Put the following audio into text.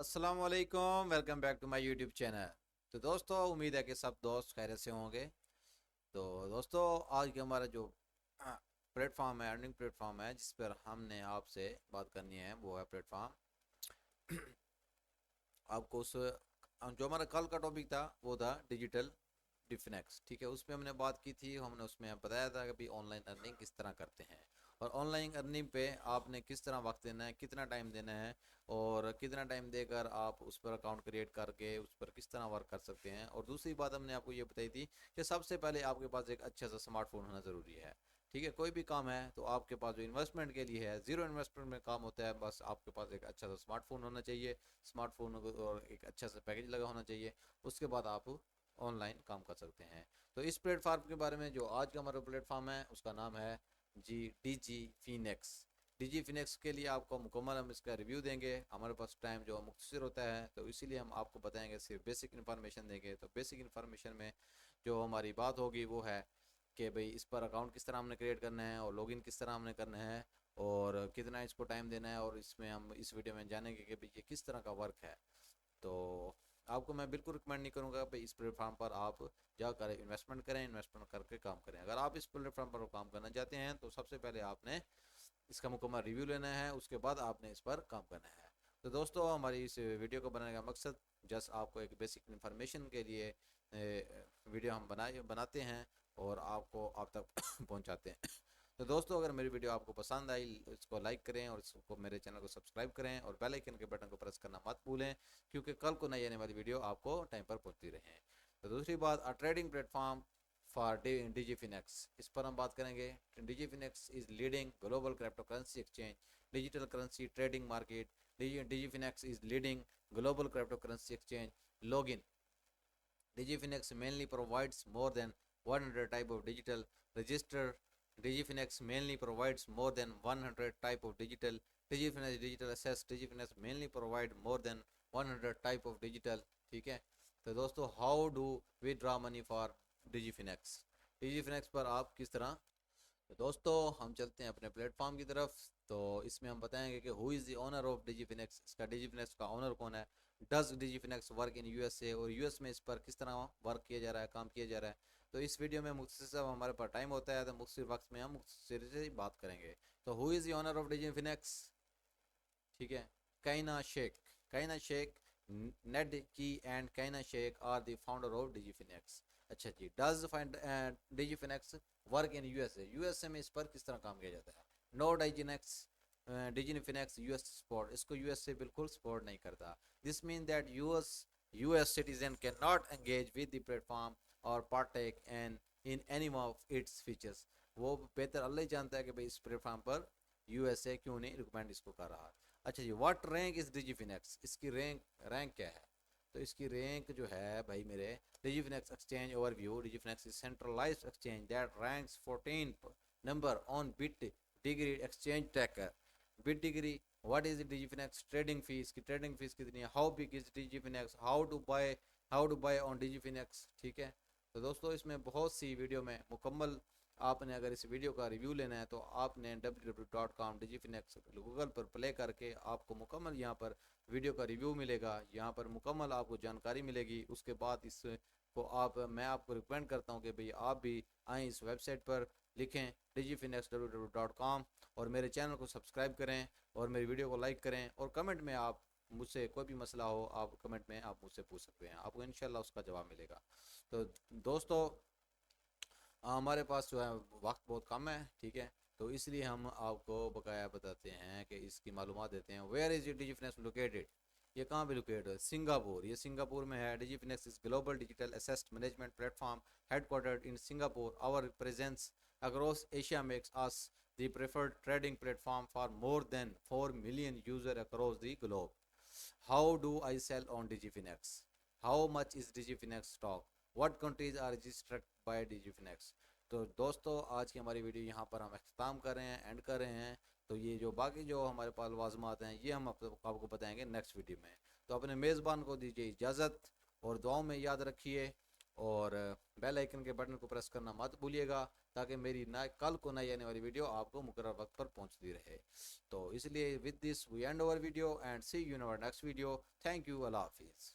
अस्सलाम वालेकुम, welcome back to my YouTube channel. तो दोस्तों, उम्मीद है कि सब दोस्त खैरियत से होंगे। तो दोस्तों, आज का हमारा जो प्लेटफॉर्म है, अर्निंग प्लेटफॉर्म है, जिस पर हमने आपसे बात करनी है, वो है प्लेटफॉर्म। आपको उस जो हमारा कल का टॉपिक था वो था डिजिटल डिफिनेक्स। ठीक है, उसमें हमने बात की थी, हमने उसमें बताया था कि भाई ऑनलाइन अर्निंग किस तरह करते हैं, और ऑनलाइन अर्निंग पे आपने किस तरह वक्त देना है, कितना टाइम देना है, और कितना टाइम देकर आप उस पर अकाउंट क्रिएट करके उस पर किस तरह वर्क कर सकते हैं। और दूसरी बात हमने आपको ये बताई थी कि सबसे पहले आपके पास एक अच्छा सा स्मार्टफोन होना ज़रूरी है। ठीक है, कोई भी काम है तो आपके पास जो इन्वेस्टमेंट के लिए है, ज़ीरो इन्वेस्टमेंट में काम होता है, बस आपके पास एक अच्छा सा स्मार्टफोन होना चाहिए। स्मार्टफोन और एक अच्छा सा पैकेज लगा होना चाहिए। उसके बाद आप ऑनलाइन काम कर सकते हैं। तो इस प्लेटफॉर्म के बारे में जो आज का हमारा प्लेटफॉर्म है उसका नाम है जी डीजी फिनेक्स। डीजी फिनेक्स के लिए आपको मुकम्मल हम इसका रिव्यू देंगे। हमारे पास टाइम जो मुख्तसर होता है, तो इसीलिए हम आपको बताएंगे, सिर्फ बेसिक इन्फॉर्मेशन देंगे। तो बेसिक इन्फॉर्मेशन में जो हमारी बात होगी वो है कि भाई इस पर अकाउंट किस तरह हमने क्रिएट करना है, और लॉगिन किस तरह हमने करना है, और कितना इसको टाइम देना है, और इसमें हम इस वीडियो में जानेंगे कि भाई ये किस तरह का वर्क है। तो आपको मैं बिल्कुल रिकमेंड नहीं करूँगा भाई इस प्लेटफॉर्म पर आप जाकर इन्वेस्टमेंट करें, इन्वेस्टमेंट करके काम करें। अगर आप इस प्लेटफॉर्म पर काम करना चाहते हैं तो सबसे पहले आपने इसका मुकम्मल रिव्यू लेना है, उसके बाद आपने इस पर काम करना है। तो दोस्तों, हमारी इस वीडियो को बनाने का मकसद जस्ट आपको एक बेसिक इन्फॉर्मेशन के लिए वीडियो हम बनाते हैं और आपको आप तक पहुंचाते हैं। तो दोस्तों, अगर मेरी वीडियो आपको पसंद आई तो इसको लाइक करें, और इसको मेरे चैनल को सब्सक्राइब करें, और बेल आइकन के बटन को प्रेस करना मत भूलें, क्योंकि कल को नई आने वाली वीडियो आपको टाइम पर पहुंचती रहे। तो दूसरी बात, ट्रेडिंग प्लेटफॉर्म फॉर DigiFinex, इस पर हम बात करेंगे। DigiFinex is leading global crypto currency exchange digital currency trading market. DigiFinex is leading global cryptocurrency exchange. Login. DigiFinex mainly provides more than 100 type of digital register. DigiFinex mainly provides more than 100 type of digital. DigiFinex digital assets. DigiFinex mainly provide more than 100 type of digital. ठीक है। तो दोस्तों, how do we draw money for DigiFinex? DigiFinex पर आप किस तरह। तो दोस्तों, हम चलते हैं अपने प्लेटफॉर्म की तरफ। तो इसमें हम बताएंगे कि who is the owner of DigiFinex, इसका DigiFinex का ओनर कौन है। Does DigiFinex work in USA, और यूएस में इस पर किस तरह वर्क किया जा रहा है, काम किया जा रहा है। तो इस वीडियो में मुख्तसर हमारे पास टाइम होता है, तो मुख्तसर वक्त में हम मुख्तसर से बात करेंगे। तो who is the owner of DigiFinex? ठीक है, काइना शेख। काइना शेख, नेड की एंड काइना शेख are the founder of DigiFinex। अच्छा जी, does find DigiFinex work in USA, USA में इस पर किस तरह काम किया जाता है। नो DigiFinex यूएस सपोर्ट, इसको यूएस से बिल्कुल सपोर्ट नहीं करता। This mean that US citizen can not engage with the platform और partake and in any of its features. वो बेहतर अल्लाह ही जानता है कि भाई इस प्लेटफॉर्म पर यूएसए क्यों नहीं रिकमेंड इसको कर रहा। अच्छा जी, व्हाट रैंक इज DigiFinex, इसकी रैंक रैंक क्या है। तो इसकी रैंक जो है भाई मेरे, DigiFinex exchange overview. DigiFinex is centralised exchange that ranks 14 number on bit degree exchange tracker. Bit degree, what is DigiFinex trading fees, की ट्रेडिंग फीस कितनी है। How big is DigiFinex, how to buy on DigiFinex। ठीक है। तो दोस्तों, इसमें बहुत सी video में मुकम्मल, आपने अगर इस वीडियो का रिव्यू लेना है तो आपने www.com DigiFinex गूगल पर प्ले करके आपको मुकम्मल यहाँ पर वीडियो का रिव्यू मिलेगा, यहाँ पर मुकम्मल आपको जानकारी मिलेगी। उसके बाद इसको मैं आपको रिकमेंड करता हूँ कि भाई आप भी आएँ इस वेबसाइट पर, लिखें DigiFinex www.com, और मेरे चैनल को सब्सक्राइब करें, और मेरी वीडियो को लाइक करें, और कमेंट में आप मुझसे कोई भी मसला हो, आप कमेंट में आप मुझसे पूछ सकते हैं, आपको इंशाल्लाह उसका जवाब मिलेगा। तो दोस्तों, हमारे पास जो है वक्त बहुत कम है। ठीक है, तो इसलिए हम आपको बकाया बताते हैं कि इसकी मालूमात देते हैं। वेयर इज DigiFinex लोकेटेड, ये कहाँ पे लोकेटेड है। सिंगापुर, ये सिंगापुर में है। DigiFinex is global digital asset management platform headquartered in Singapore. Our presence across Asia makes us the preferred trading platform for more than 4 million users across the globe. How do I sell on DigiFinex? How much is DigiFinex stock? What countries are registered by DigiFinex? तो दोस्तों, आज की हमारी video यहाँ पर हम अख्ताम कर रहे हैं, एंड कर रहे हैं। तो ये जो बाकी जो हमारे पास लवाज़मात हैं, ये हम आपको बताएंगे नेक्स्ट वीडियो में। तो अपने मेज़बान को दीजिए इजाज़त, और दुआओं में याद रखिए। और बेल आइकन के बटन को प्रेस करना मत भूलिएगा, ताकि मेरी नए कल को नई आने वाली वीडियो आपको मुकर्रर वक्त पर पहुंचती रहे। तो इसलिए with this we end our video and see you in our next video. Thank you, अल्लाह हाफिज़।